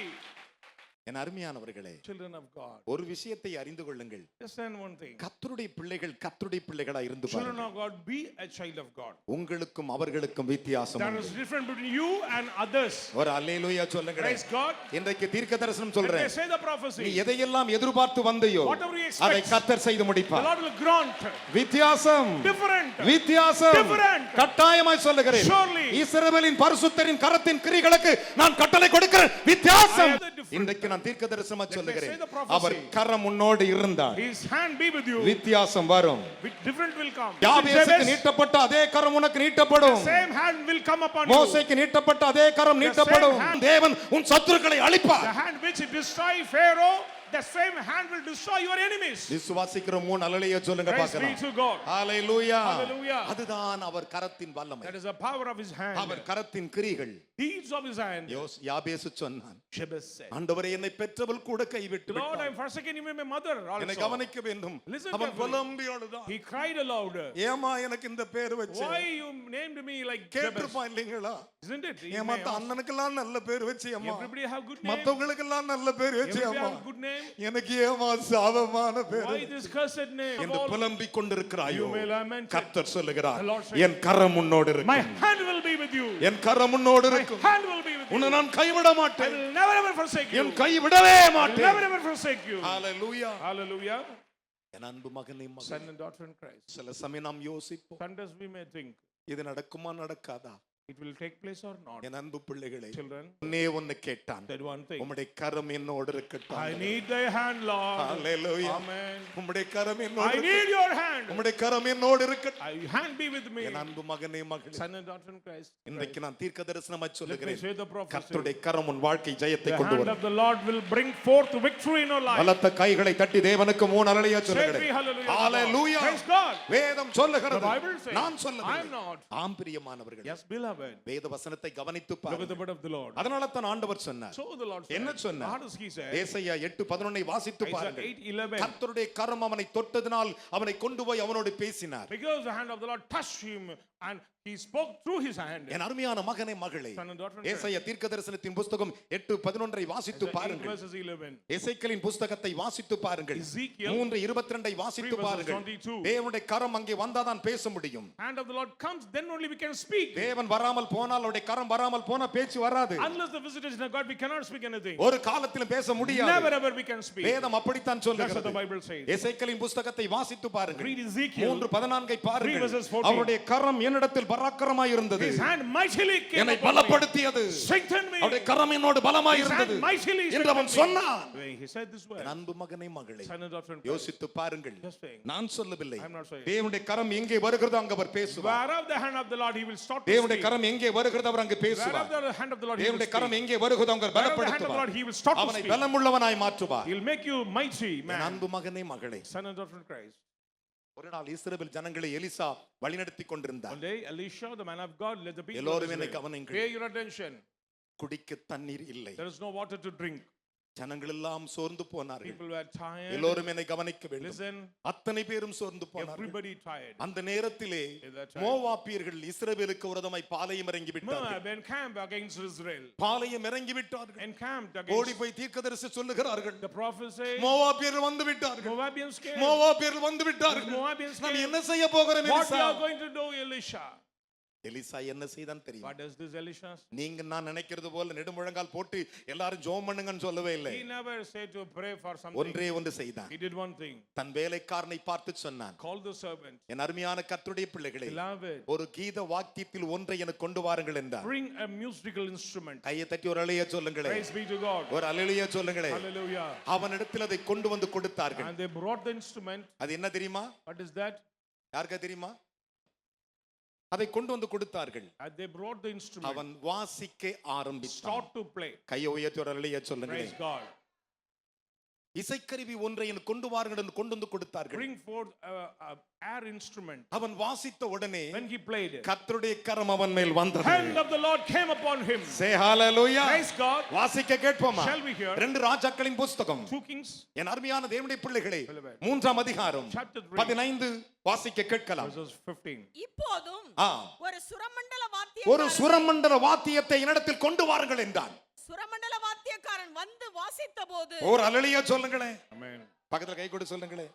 என் அருமையானவர்களே, Children of God, ஒரு விஷயத்தை அறிந்து கொள்ளுங்கள். understand one thing. கர்த்தருடைய பிள்ளைகள் கர்த்தருடைய பிள்ளைகளா இருந்து Children பாருங்கள். of God, be a child of God. உங்களுக்கும் அவர்களுக்கும் வித்தியாசம் There உண்டு. is difference between you and others. ஒரு அல்லேலூயா சொல்லுங்க. Praise God. இன்றைக்கு தீர்க்க தரிசனம் Let me சொல்றேன். say the நீ prophecy. எதையெல்லாம் எதிர்பார்த்து வந்தையோ Whatever you expect, அதை கர்த்தர் செய்து The முடிப்பார். Lord will grant வித்தியாசம், different. வித்தியாசம். Different. கட்டாயமாய் சொல்லுகிறேன். Surely. இஸ்ரவேலின் பரிசுத்தரின் கரத்தின் கிரிகளுக்கு நான் கட்டளை கொடுக்கிறேன். வித்தியாசம். I have the different. இன்றைக்கு நான் தீர்க்க தரிசனமா சொல்லுகிறேன். say the prophecy. அவர் கரம் உன்னோடு இருந்தார். His hand be with you. வித்தியாசம் வரும். Different will come. யாபேசுக்கு நீட்டப்பட்ட அதே கரம் உனக்கு நீட்டப்படும். The same hand will come upon you. மோசேக்கு நீட்டப்பட்ட அதே கரம் நீட்டப்படும். hand. தேவன் உன் சத்துருக்களை அழிப்பார். The hand which destroyed Pharaoh, the same hand will destroy your enemies. விசுவாசிக்கிற மூணு அல்லேலூயா சொல்லுங்க Praise be பார்க்கலாம். to God. ஹalleluya. Hallelujah. அதுதான் அவர் கரத்தின் வல்லமை. That is the power of his hand. அவர் கரத்தின் கிரிகள். Deeds of his hand. யாபேசு சொன்னான், Jabez said, ஆண்டவரே என்னை பெற்றவள் கூட கைவிட்டு Lord, I விட்டாள். am forsaken even my mother என்னை also. கவனிக்க வேண்டும். Listen அவன் carefully. புலம்பி அழுதான். He cried aloud. ஏமா எனக்கு இந்த பேர் வச்ச? Why you named me like Jabez? கேட்டிருப்பான் இல்லீங்களா? Isn't it? You ஏன் may மத்த ask. அண்ணனுக்கெல்லாம் நல்ல பேர் வச்சு அம்மா, Everybody have good name. மத்தவங்களுக்கெல்லாம் நல்ல பேர் வச்சு Everybody அம்மா, have good name. எனக்கு ஏமா சாபமான பேர் Why this cursed name? என்று புலம்பிக் கொண்டிருக்கிறாயோ? You may lament. கர்த்தர் சொல்லுகிறார், The Lord said, என் கரம் உன்னோடு My இருக்கும். hand will be with you. என் கரம் உன்னோடு My இருக்கும். hand will be with உன்னை you. நான் கைவிட I மாட்டேன். will never ever forsake you. என் கை விடவே I will மாட்டேன். never ever forsake you. Hallelujah. Hallelujah. என் அன்பு மகனே மகளே, Son and daughter in Christ. சில சமயம் நாம் யோசிப்போம், Sometimes we may think இது நடக்குமா நடக்காதா? it will take place or not. என் அன்பு பிள்ளைகளே, Children, உன்னே ஒன்னு கேட்டான், said one thing. உம்முடைய கரம் என்னோடு இருக்கட்டும். I need thy hand, Lord. Hallelujah. Amen. உம்முடைய கரம் I என்னோடு need இருக்கட்டும். your hand. உம்முடைய கரம் என்னோடு இருக்கட்டும். Your hand be with me. என் அன்பு மகனே மகளே, Son and daughter in Christ. இன்றைக்கு நான் தீர்க்க தரிசனமா Let me சொல்லுகிறேன், say the prophecy. கர்த்தருடைய கரம் உன் வாழ்க்கை ஜெயத்தை The கொண்டு hand வரும். of the Lord will bring forth victory in your life. பலத்த கைகளை தட்டி தேவனுக்கு மூணு அல்லேலூயா Say சொல்லுகிறேன். three hallelujah. ஹalleluya. Praise God. வேதம் சொல்லுகிறது, The Bible says, நான் I சொல்லவில்லை. am not. ஆம் பிரியமானவர்களே, Yes, beloved. வேத வசனத்தை கவனித்து Look at பாருங்கள். the word of the Lord. அதனால தான் ஆண்டவர் சொன்னார். So the Lord said. என்ன சொன்னார்? How does he say? ஏசாயா 8:11 வாசித்து Isaiah பாருங்கள். 8:11. கர்த்தருடைய கரம் அவனை தொட்டதினால் அவனை கொண்டு போய் அவனோடு பேசினார். Because the hand of the Lord touched him and He spoke through his hand. என் அருமையான மகனே மகளே, Son and daughter. ஏசாயா தீர்க்கதரிசனத்தின் புஸ்தகம் 8:11 வாசித்து 8 பாருங்கள். verses 11. எசேக்கியேலின் புஸ்தகத்தை வாசித்து பாருங்கள். Ezekiel 3:22 வாசித்து 3 verses பாருங்கள். 22. தேவனுடைய கரம் அங்கே வந்தாதான் பேச முடியும். Hand of the Lord comes, then only we can speak. தேவன் வராமல் போனால், அவருடைய கரம் வராமல் போனா பேச்சு வராது. Unless the visitation of God, we cannot speak anything. ஒரு காலத்திலும் பேச முடியாது. Never ever we can speak. வேதம் அப்படித்தான் That's what the சொல்லுகிறது. Bible says. எசேக்கியேலின் புஸ்தகத்தை வாசித்து பாருங்கள். Read Ezekiel 3:14 பாருங்கள். 3 verses 14. அவருடைய கரம் என்னிடத்தில் பராக்கிரமாய் இருந்தது. His hand mightily came என்னை upon me. பலப்படுத்தியது. Strengthened me. அவருடைய கரம் என்னோடு பலமாய் His hand இருந்தது mightily என்று அவன் strengthened me. சொன்னான். He said this word. என் அன்பு மகனே மகளே, Son and daughter in Christ. யோசித்து பாருங்கள். Just saying. நான் சொல்லவில்லை. I'm not saying. தேவனுடைய கரம் எங்கே வருகிறதோ அங்க அவர் பேசுவார். Whereof the hand of the Lord, he will start to தேவனுடைய speak. கரம் எங்கே வருகிறதோ அவர் அங்கு பேசுவார். Whereof the hand of the Lord, he will தேவனுடைய speak. கரம் எங்கே வருகிறதோ அங்க Whereof the hand of the பலப்படுத்துவார். Lord, he will start to அவனை speak. பலமுள்ளவனாய் மாற்றுவார். He'll make you mighty N man. அன்பு மகனே மகளே, Son and daughter in Christ. ஒரு நாள் இஸ்ரவேல் ஜனங்களை எலிசா வழிநடத்தி கொண்டிருந்தார். One day, Elisha, the man of God, led the people of எல்லோரும் என்னை Israel. கவனியுங்கள். Pay your attention. குடிக்க தண்ணீர் இல்லை. There is no water to drink. ஜனங்கள் எல்லாம் சோர்ந்து போனார்கள். People were tired. எல்லோரும் என்னை கவனிக்க வேண்டும். Listen, அத்தனை பேரும் சோர்ந்து போனார்கள். everybody tired. அந்த நேரத்திலே At that time, மோவாபியர்கள் இஸ்ரவேலுக்கு விரோதமாய் பாளையம் இறங்கி விட்டார்கள். Moab encamped against Israel. பாளையம் இறங்கி விட்டார்கள். Encamped ஓடி against. போய் தீர்க்கதரிசி சொல்லுகிறார்கள், The prophet said, மோவாபியர்கள் வந்து விட்டார்கள். Moabians came. மோவாபியர்கள் வந்து விட்டார்கள். Moabians நாம் came. என்ன செய்ய போகிறோம் What Elisha? we are going to do, Elisha? Elisha என்ன செய்தான் தெரியும்? What does this Elisha? நீங்க நான் நினைக்கிறது போல நெடுமுழங்கால் போட்டு எல்லாரும் ஜெபம் பண்ணுங்கன்னு சொல்லவே இல்லை. He never said to pray for something. ஒன்றே ஒன்று செய்தான். He did one thing. தன் வேலைக்காரனை பார்த்து சொன்னான், Call the servant. என் அருமையான கர்த்தருடைய பிள்ளைகளே, Beloved, ஒரு கீத வாக்கியத்தில் ஒன்றை எனக்கு கொண்டு வாருங்கள் என்றார். bring a musical instrument. கையை தட்டி ஒரு அலைய சொல்லுங்களே, Praise be to God. ஒரு அலைய சொல்லுங்களே. Hallelujah. அவனிடத்தில் அதை கொண்டு வந்து கொடுத்தார்கள். And they brought the instrument. அது என்ன தெரியுமா? What is that? யாருக்கா தெரியுமா? அதை கொண்டு வந்து கொடுத்தார்கள். And they brought the instrument. அவன் வாசிக்க ஆரம்பித்தான். Start to play. கையை உயர்த்தி ஒரு அலைய சொல்லுங்களே. Praise God. இசைக்கருவி ஒன்றை எனக்கு கொண்டு வாருங்கள் என்று கொண்டு வந்து கொடுத்தார்கள். Bring forth a air instrument. அவன் வாசித்த உடனே When he played it, கர்த்தருடைய கரம் அவன் மேல் வந்தது. hand of the Lord came upon him. Say hallelujah. Praise God. வாசிக்க கேட்போமா? Shall we hear? 2 ராஜாக்களின் புஸ்தகம் 2 Kings. என் அருமையான தேவனுடைய பிள்ளைகளே, Beloved. 3ஆம் அதிகாரம் Chapter 3. 15 வாசிக்க கேட்கலாம். Verses 15. இப்போதும் ஆ, ஒரு சுரமண்டல ஒரு வாத்தியக்காரன் சுரமண்டல வாத்தியத்தை என்னிடத்தில் கொண்டு வாருங்கள் என்றான். சுரமண்டல வாத்தியக்காரன் வந்து வாசித்த போது ஒரு அலலியா சொல்லுங்களே, Amen. பக்கத்துல கை கொடு சொல்லுங்களே.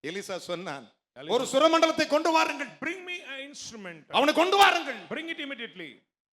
எலிசா சொன்னான், எலிசா. ஒரு சுரமண்டலத்தை கொண்டு வாருங்கள், Bring me an instrument. அவனை கொண்டு வாருங்கள். Bring it immediately.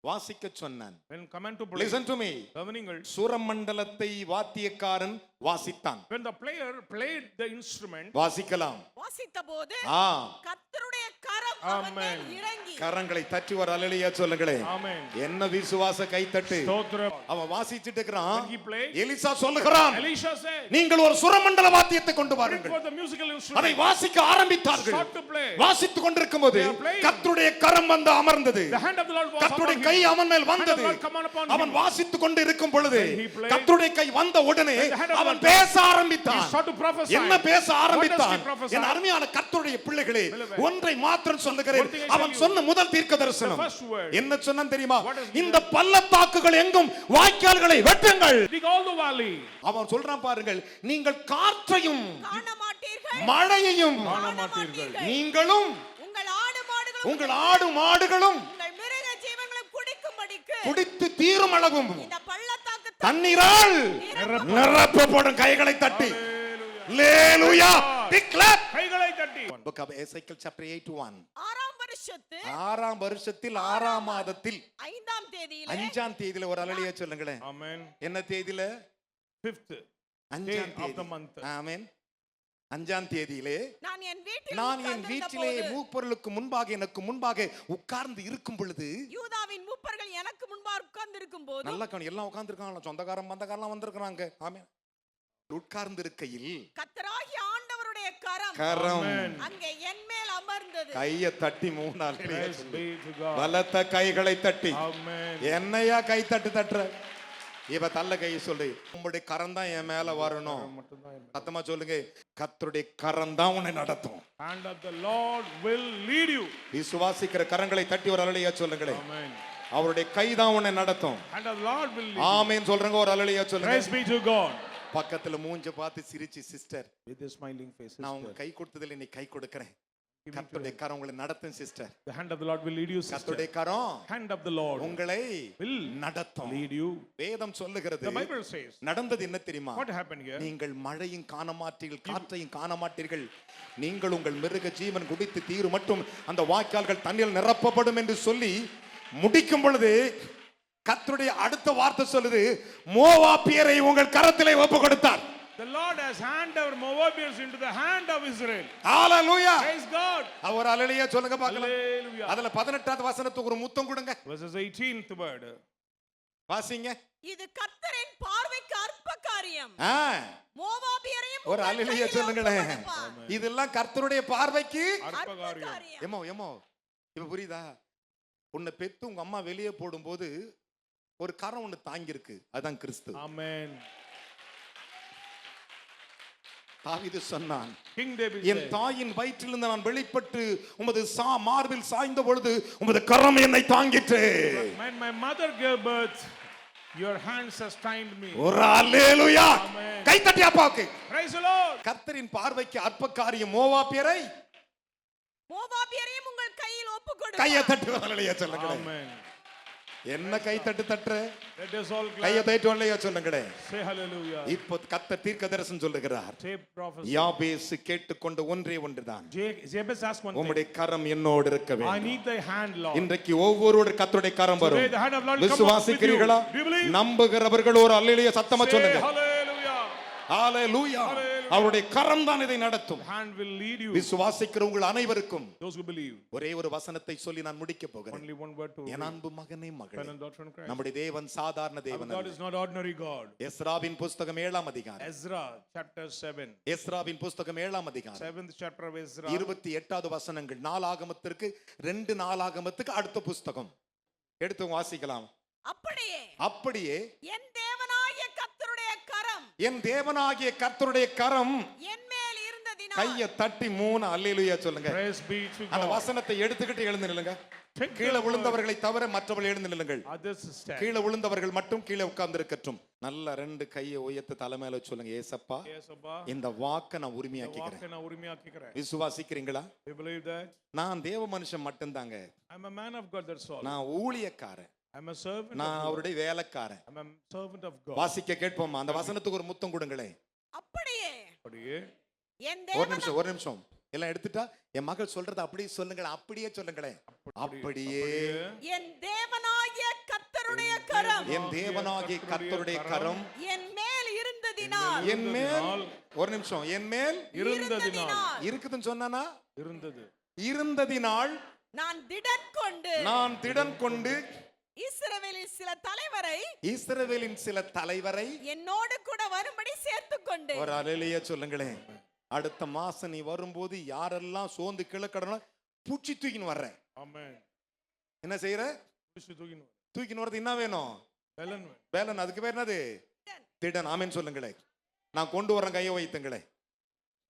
வாசிக்க சொன்னான். When command to play. Listen to me. கவனிங்கள். சுரமண்டலத்தை வாத்தியக்காரன் வாசித்தான். When the player played the instrument, வாசிக்கலாம். வாசித்த போது ஆ, கர்த்தருடைய கரம் அவன் மேல் Amen. இறங்கி கரங்களை தட்டி ஒரு அலலியா சொல்லுங்களே. Amen. என்ன விசுவாச கைத்தட்டு. ஸ்தோத்திரம். அவன் வாசிச்சிட்டு இருக்கிறான். When he played, எலிசா சொல்லுகிறான், Elisha said, நீங்கள் ஒரு சுரமண்டல வாத்தியத்தை கொண்டு bring வாருங்கள். forth the musical அதை instrument. வாசிக்க ஆரம்பித்தார்கள். Start to play. வாசித்துக் கொண்டிருக்கும் போது They are playing. கர்த்தருடைய கரம் வந்து அமர்ந்தது. The hand of the Lord was upon கர்த்தருடைய him. கை அவன் மேல் Hand of வந்தது. the Lord come upon அவன் him. வாசித்துக் கொண்டு இருக்கும் பொழுது When he played, கர்த்தருடைய கை வந்த உடனே when the hand of the அவன் Lord பேச He ஆரம்பித்தான். start to prophesy. என்ன பேச What does ஆரம்பித்தான்? he prophesy? என் அருமையான கர்த்தருடைய பிள்ளைகளே, Beloved. ஒன்றை மாத்திரம் சொல்லுகிறேன். One thing I tell அவன் you. சொன்ன முதல் தீர்க்க தரிசனம் The first word. என்ன சொன்னான் தெரியுமா? What does he இந்த பள்ளத்தாக்குகள் எங்கும் வாய்க்கால்களை வெட்டுங்கள். Dig all the valley. அவன் சொல்றான் பாருங்கள், நீங்கள் காற்றையும் காண மாட்டீர்கள் மழையையும் காண மாட்டீர்கள். நீங்களும் உங்கள் ஆடு மாடுகளும் உங்கள் ஆடு மாடுகளும் உங்கள் மிருக ஜீவன்களும் குடிக்கும்படிக்கு குடித்து தீரும் அளவும் இந்த பள்ளத்தாக்கு தண்ணீரால் நிரப்பப்படும். கைகளை தட்டி Hallelujah. Declare. கைகளை தட்டி. Book of Ezekiel chapter 8:1. ஆறாம் வருஷத்து 6ஆம் வருஷத்தில் 6ஆம் மாதத்தில் 5ஆம் தேதியிலே 5ஆம் தேதியில ஒரு அலலியா சொல்லுங்களேன். Amen. என்ன தேதியில? 5th 5ஆம் day of தேதி. the month. ஆமென். 5ஆம் தேதியிலே நான் என் வீட்டில் நான் என் உட்கார்ந்திருந்த வீட்டிலே போது, மூப்பொருளுக்கு முன்பாக எனக்கு முன்பாக உட்கார்ந்து இருக்கும் பொழுது, யூதாவின் மூப்பர்கள் எனக்கு முன்பாக உட்கார்ந்திருக்கும் போது நல்லா கவனி, எல்லாம் உட்கார்ந்துருக்காங்க, சொந்தக்காரன் பந்தக்காரலாம் வந்திருக்கிறாங்க. ஆமென். உட்கார்ந்து இருக்கையில் கர்த்தராகிய ஆண்டவருடைய கரம் கரம் Amen. அங்கே என் மேல் அமர்ந்தது. கையை தட்டி 3 நாள் Praise be to God. பலத்த கைகளை தட்டி Amen. என்னையா கை தட்டு தட்டுற? இப்ப தள்ள கை சொல்லு, உங்களுடைய கரம் தான் என் மேல வரணும். சத்தமா சொல்லுங்க, கர்த்தருடைய கரம் தான் உன்னை நடத்தும். Hand of the Lord will lead you. விசுவாசிக்கிற கரங்களை தட்டி ஒரு அலலியா சொல்லுங்களேன். Amen. அவருடைய கை தான் உன்னை நடத்தும். Hand of the Lord will lead you. ஆமென் சொல்றங்க, ஒரு அலலியா சொல்லுங்க. Praise be to God. பக்கத்துல மூஞ்ச பார்த்து சிரிச்சு, sister With a smiling face. நான் உங்க sister. கை கொடுத்ததில்லை, நீ கை கொடுக்கிறேன். கர்த்தருடைய கரம் உங்களை நடத்தும் sister. The hand of the Lord will lead you, sister. கர்த்தருடைய கரம் Hand of the Lord உங்களை will நடத்தும். lead you. வேதம் சொல்லுகிறது, The Bible says, நடந்தது என்ன தெரியுமா? what happened here? நீங்கள் மழையும் காண மாட்டீர்கள், காற்றையும் காண மாட்டீர்கள், நீங்கள் உங்கள் மிருக ஜீவன் குடித்து தீரு மட்டும் அந்த வாய்க்கால்கள் தண்ணீர் நிரப்பப்படும் என்று சொல்லி முடிக்கும் பொழுது கர்த்தருடைய அடுத்த வார்த்தை சொல்லுது, மோவாபியரை உங்கள் கரத்திலே ஒப்பு கொடுத்தார். The Lord has handed our Moabites into the hand of Israel. Hallelujah. Praise God. அவர் ஹalleluya சொல்லுங்க பார்க்கலாம். Hallelujah. அதுல 18வது வசனத்துக்கு ஒரு முத்தம் கொடுங்க. Verses 18th word. வாசிங்க. இது கர்த்தரின் பார்வைக்கு அற்ப காரியம். மோவாபியரையும் ஒரு ஹalleluya சொல்லுங்களேன். இதெல்லாம் கர்த்தருடைய பார்வைக்கு அற்ப அற்ப காரியம். காரியம். எமோ இப்ப புரியுதா? உன்னை பெத்து உங்க அம்மா வெளியே போடும்போது ஒரு கரம் ஒண்ணு தாங்கி இருக்கு, அதான் கிறிஸ்து. Amen. தாவீது சொன்னான், King David என் said, தாயின் வயிற்றிலிருந்து நான் வெளிப்பட்டு உமது மார்பில் சாய்ந்த பொழுது உமது கரம் என்னை தாங்கிற்று. when my mother gave birth, your hand sustained me. ஒரு ஹalleluya. Amen. கை தட்டி அப்பாவுக்கு. Praise the Lord. கர்த்தரின் பார்வைக்கு அற்ப காரியம் மோவாபியரை மோவாபியரையும் உங்கள் கையில் ஒப்பு கையை கொடுப்பார். தட்டி ஹalleluya சொல்லுங்க. Amen. என்ன கை தட்டு தட்டுற? Let us all கையை clap. தட்டி ஹalleluya சொல்லுங்க. Say hallelujah. இப்போ கர்த்தர் தீர்க்கதரிசனம் சொல்லுகிறார், Say prophecy. யாபேஸ் கேட்டுக்கொண்ட ஒன்றே ஒன்றுதான், Jabez asked one thing. உம்முடைய கரம் என்னோடு இருக்க I வேண்டும். need thy hand, Lord. இன்றைக்கு ஒவ்வொருவருடைய கர்த்தருடைய கரம் வரும். Today the hand of Lord will come up with you. விசுவாசிக்கிறீர்களா? Do you believe? நம்புகிறவர்கள் ஒரு அல்லேலூயா சத்தமா Say சொல்லுங்க. hallelujah. ஹalleluya. அவருடைய கரம் தான் இதை நடத்தும். The hand will lead you. விசுவாசிக்கிற உங்கள் அனைவருக்கும் Those who believe. ஒரே ஒரு வசனத்தை சொல்லி நான் முடிக்க போகிறேன். Only one word to என் அன்பு மகனே son மகளே, and daughter in Christ. நம்முடைய தேவன் சாதாரண Our தேவன் God அல்ல. is not ordinary God. எஸ்ராவின் புஸ்தகம் 7ஆம் அதிகாரம். Ezra chapter 7. எஸ்ராவின் புஸ்தகம் 7ஆம் அதிகாரம் 7th chapter of Ezra. 28வது வசனங்கள். நாலாகமத்திற்கு 2 நாளாகமத்துக்கு அடுத்த புஸ்தகம் எடுத்து வாசிக்கலாம். அப்படியே என் தேவனாகிய கர்த்தருடைய கரம் என் தேவனாகிய கர்த்தருடைய கரம் என் மேல் இருந்ததினால் கையை தட்டி 3 அல்லேலூயா சொல்லுங்க. Praise be to அந்த God. வசனத்தை எடுத்துக்கிட்டு எழுந்து நில்லுங்க. Take கீழே the word. விழுந்தவர்களை தவிர மற்றவர்கள் எழுந்து நில்லுங்கள். Others stand. கீழே விழுந்தவர்கள் மட்டும் கீழே உட்கார்ந்து இருக்கட்டும். நல்ல 2 கையை உயர்த்தி தலைமையில சொல்லுங்க, ஏசப்பா Yes, Abba. இந்த வாக்கை நான் The உரிமையாக்கிக்கிறேன். walk na urimiyakkikare. விசுவாசிக்கிறீங்களா? You believe that? நான் தேவ மனுஷன் மட்டும்தாங்க. I'm a man of God, that's all. நான் ஊழியக்காரன். I'm a servant நான் of God. அவருடைய வேலைக்காரன். I'm a servant of God. வாசிக்க கேட்போமா? அந்த வசனத்துக்கு ஒரு முத்தம் கொடுங்களே. அப்படியே அப்படியே என் ஒரு நிமிஷம் எல்லாம் எடுத்துட்டா என் மகள் சொல்றது அப்படியே சொல்லுங்களேன். அப்படியே சொல்லுங்களேன். அப்படியே என் தேவனாகிய கர்த்தருடைய கரம் என் தேவனாகிய கர்த்தருடைய கரம் என் மேல் இருந்ததினால் என் மேல் ஒரு நிமிஷம் என் மேல் இருந்ததினால் இருக்குதுன்னு சொன்னானா? இருந்ததினால் நான் திடன் கொண்டு இஸ்ரவேலின் சில தலைவரை என்னோடு கூட வரும்படி சேர்த்துக்கொண்டு ஒரு அல்லேலூயா சொல்லுங்களேன். அடுத்த மாசம் நீ வரும்போது யாரெல்லாம் சோர்ந்து கிழக்கடனா பூச்சி தூக்கின்னு வர்றேன். ஆமென். என்ன செய்யற? தூக்கின்னு வரது என்ன வேணும்? பேலன். அதுக்கு பேர் என்னது? திடன். ஆமென் சொல்லுங்களேன். நான் கொண்டு வரேன். கையை வைத்துங்களே.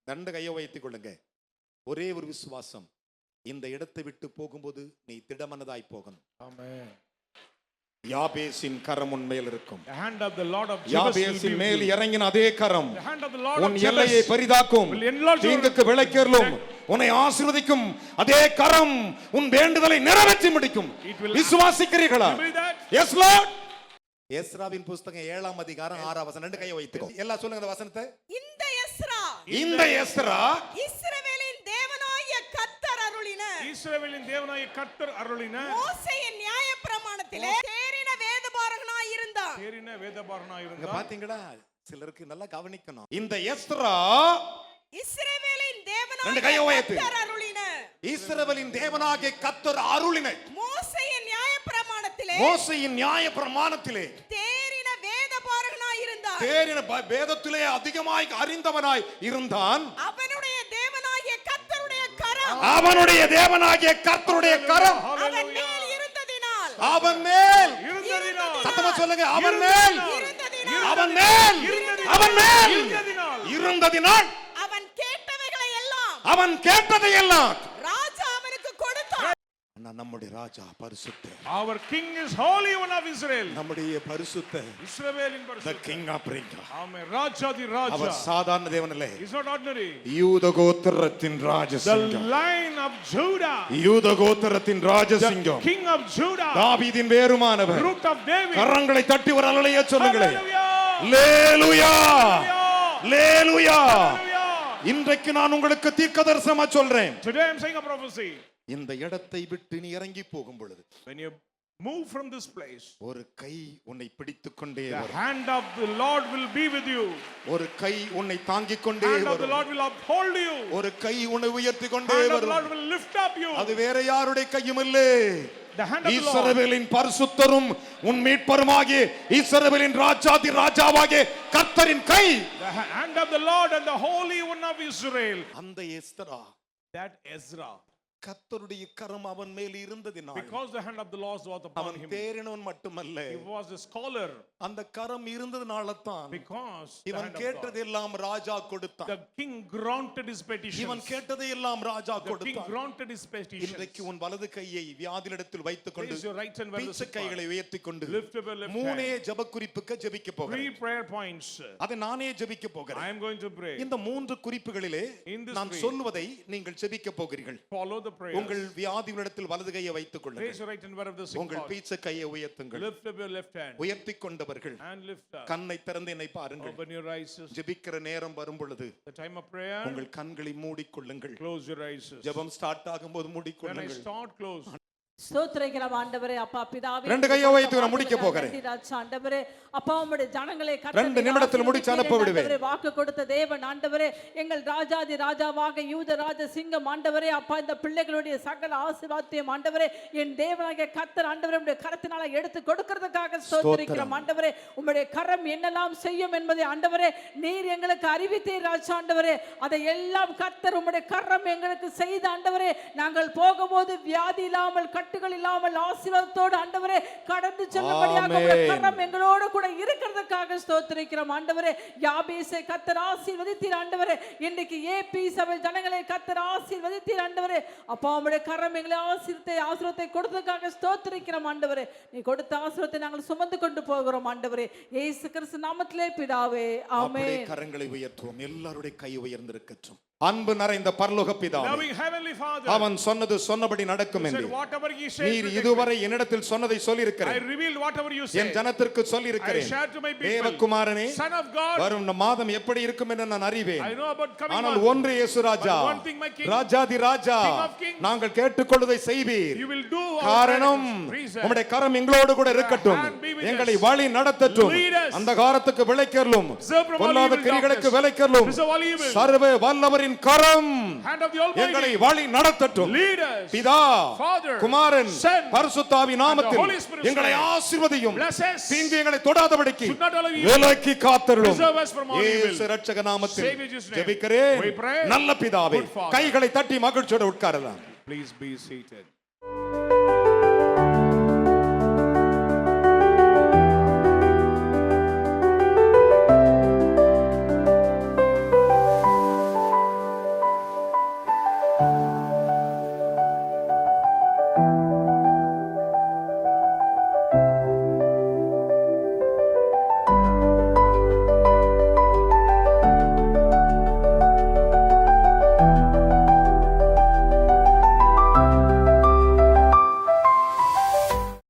2 கையை வைத்துக் கொள்ளுங்க. ஒரே ஒரு விசுவாசம். இந்த இடத்தை விட்டு போகும்போது நீ திடமனதாய் போகணும். ஆமென். யாபேசின் கரம் உன் மேல் இருக்கும். The hand of the Lord of யாபேசின் மேல் இறங்கின அதே கரம் The hand of the Lord உன் of எல்லையை பெரிதாக்கும், தீங்குக்கு விலக்கியருளும், உன்னை ஆசீர்வதிக்கும் அதே கரம் உன் வேண்டுதலை நிறைவேற்றி முடிக்கும். விசுவாசிக்கிறீர்களா? S Lord. எஸ்ராவின் புஸ்தகம் 7ஆம் அதிகாரம் 6ஆம் வசனம். 2 கையை வைத்துக்கோ. எல்லாம் சொல்லுங்க அந்த வசனத்தை. இந்த எஸ்ரா இஸ்ரவேலின் தேவனாகிய கர்த்தர் அருளின மோசேயின் நியாயப்பிரமாணத்திலே தேறின வேதபாரகனாய் இருந்தான். இங்க பாத்தீங்களா? சிலருக்கு நல்லா கவனிக்கணும். இந்த எஸ்ரா இஸ்ரவேலின் ரெண்டு கையை தேவனாகிய உயர்த்து. கர்த்தர் அருளின இஸ்ரவேலின் தேவனாகிய கர்த்தர் அருளின மோசேயின் நியாயப்பிரமாணத்திலே தேறின வேதபாரகனாய் இருந்தான். தேறின வேதத்திலே அதிகமாய் அறிந்தவனாய் இருந்தான். அவனுடைய தேவனாகிய கர்த்தருடைய கரம் அவன் மேல் இருந்ததினால் சத்தமா சொல்லுங்க. இருந்ததினால் அவன் கேட்டதை எல்லாம் ராஜா அவனுக்கு கொடுத்தான். ஆனா நம்முடைய ராஜா பரிசுத்த, Our king is holy one of Israel. நம்முடைய பரிசுத்த, Israelin the பரிசுத்த. king of kings. Amen. Rajaதி our Raja. சாதாரண தேவன் இல்லை, He's not ordinary. யூத கோத்திரத்தின் The Rajasingham, Lion of Judah. யூத கோத்திரத்தின் The Rajasingham, King of Judah. தாவீதின் வேறுமானவர். Root of David. கரங்களை தட்டி ஒரு அல்லேலூயா சொல்லுங்களே. Hallelujah. அல்லேலூயா, Hallelujah. அல்லேலூயா. Hallelujah. இன்றைக்கு நான் உங்களுக்கு தீர்க்கதரிசனமா சொல்றேன். Today I'm saying a prophecy. இந்த இடத்தை விட்டு நீ இறங்கி போகும் பொழுது When you move from this place, ஒரு கை உன்னை பிடித்துக் கொண்டே the வரும். hand of the Lord will be with you. ஒரு கை உன்னை தாங்கிக் கொண்டே Hand of the வரும். Lord will uphold you. ஒரு கை உன்னை உயர்த்தி கொண்டே Hand of the Lord வரும். will lift up you. அது வேற யாருடைய கையும் இல்லை, The hand of the Lord. இஸ்ரவேலின் பரிசுத்தரும் உன் மீட்பருமாகிய இஸ்ரவேலின் ராஜாதி ராஜாவாகிய கர்த்தரின் கை. The hand of the Lord and the Holy One of Israel. அந்த எஸ்தரா, That Ezra. கர்த்தருடைய கரம் அவன் மேல் இருந்ததினால் Because the hand of the Lord was upon அவன் him. தேறினவன் மட்டுமல்ல, He was a scholar. அந்த கரம் இருந்ததுனால தான் Because the இவன் hand of God. கேட்டதெல்லாம் ராஜா கொடுத்தான். The king granted his இவன் petitions. கேட்டதையெல்லாம் ராஜா The king கொடுத்தான். granted his petitions. இன்றைக்கு உன் வலது கையை வியாதியிடத்தில் வைத்துக் கொண்டு Raise your right hand where the பீச்ச sick கைகளை உயர்த்தி கொண்டு Lift up your left மூணே hand. ஜெப குறிப்புக்கு ஜெபிக்க Three போகிறேன். prayer points. அதை நானே ஜெபிக்க I போகிறேன். am going to pray. இந்த மூன்று குறிப்புகளிலே In this நான் three. சொல்வதை நீங்கள் ஜெபிக்க போகிறீர்கள். Follow the prayer. உங்கள் வியாதிகளிடத்தில் வலது கையை வைத்துக் Raise கொள்ளுங்கள். your right hand wherever the sick உங்கள் are. பீச்ச கையை உயர்த்துங்கள். Lift up your left hand. உயர்த்தி கொண்டவர்கள் And lift up. கண்ணை திறந்து என்னை பாருங்கள். Open your eyes. ஜெபிக்கிற நேரம் வரும் பொழுது The time of prayer. உங்கள் கண்களை மூடிக்கொள்ளுங்கள். Close your eyes. ஜெபம் ஸ்டார்ட் ஆகும்போது When I மூடிக்கொள்ளுங்கள். start, close. ஸ்தோத்திரிக்கிறோம் ஆண்டவரே. அப்பா பிதாவே, ரெண்டு கையை வைத்து நான் முடிக்க போகிறேன். நன்றி ராஜா ஆண்டவரே. அப்பா உம்முடைய ஜனங்களை ரெண்டு நிமிடத்தில் முடிச்சு அனுப்ப விடுவேன். ஆண்டவரே, வாக்கு கொடுத்த தேவன் ஆண்டவரே, எங்கள் ராஜாதி ராஜாவாக யூத ராஜ சிங்கம் ஆண்டவரே. அப்பா இந்த பிள்ளைகளுடைய சகல ஆசீர்வாதத்தையும் ஆண்டவரே என் தேவனாகிய கர்த்தர் ஆண்டவரே உம்முடைய கரத்தினால எடுத்து கொடுக்கிறதுக்காக ஸ்தோத்திரிக்கிறோம் ஆண்டவரே. உம்முடைய கரம் என்னெல்லாம் செய்யும் என்பதை ஆண்டவரே நீர் எங்களுக்கு அறிவித்தீர் ராஜா ஆண்டவரே. அதை எல்லாம் கர்த்தர் உம்முடைய கரம் எங்களுக்கு செய்த ஆண்டவரே. நாங்கள் போகும்போது வியாதி இல்லாமல் கட்டுகள் இல்லாமல் ஆசீர்வாதத்தோடு ஆண்டவரே கடந்து செல்லும்படியாக உம்முடைய கரம் எங்களோடு கூட இருக்கிறதுக்காக ஸ்தோத்திரிக்கிறோம் ஆண்டவரே. யாபேசை கர்த்தர் ஆசீர்வதித்தீர் ஆண்டவரே. இன்றைக்கு ஏபி சபை ஜனங்களை கர்த்தர் ஆசீர்வதித்தீர் ஆண்டவரே. அப்பா உம்முடைய கரம் எங்களை ஆசீர்வாதத்தை கொடுத்ததுக்காக ஸ்தோத்திரிக்கிறோம் ஆண்டவரே. நீ கொடுத்த ஆசீர்வாதத்தை நாங்கள் சுமந்து கொண்டு போகிறோம் ஆண்டவரே. இயேசு கிறிஸ்து நாமத்திலே பிதாவே, ஆமென். கரங்களை உயர்த்துவோம். எல்லாருடைய கை உயர்ந்திருக்கட்டும். அன்பு நிறைந்த பரலோக பிதாவே, Loving Heavenly Father. அவன் சொன்னது சொன்னபடி நடக்கும் He said என்று whatever he said. நீர் will take இதுவரை என்னிடத்தில் சொன்னதை place. I சொல்லியிருக்கிறேன். revealed whatever you N said. ஜனத்திற்கு I சொல்லியிருக்கிறேன். shared to my people. தேவகுமாரனே, Son of God. வரும் மாதம் எப்படி இருக்கும் என்று நான் அறிவேன். I know about coming ஆனால் month. ஒன்று இயேசு ராஜா, But one thing, my king, Rajathi Raja, King of kings, நாங்கள் கேட்டுக்கொள்வதை செய்வீர். You will do our காரணம் reason. உம்முடைய கரம் எங்களோடு கூட இருக்கட்டும். hand be with எங்களை us. வழி நடத்தட்டும். Lead us. அந்த காரத்துக்கு விலைக்கேறலும் Preserve from all பொல்லாத evil கிரிகளுக்கு darkness. விலைக்கேறலும் Preserve all evil. சர்வ வல்லவரின் கரம் Hand of the Almighty. எங்களை வழி நடத்தட்டும். Lead us. பிதா, Father, குமாரன், Son, பரிசுத்தாவி நாமத்தில் Holy Spirit எங்களை name. ஆசீர்வதியும். Bless us. தீங்கு எங்களை தொடாதபடிக்கு Should not allow evil. விலக்கி காத்தருளும். Preserve us from all evil. இயேசு இரட்சக நாமத்தில் Save Jesus' name. ஜெபிக்கிறேன். We pray. நல்ல பிதாவே, Good Father. கைகளை தட்டி மகிழ்ச்சியோடு உட்காரலாம். Please be seated.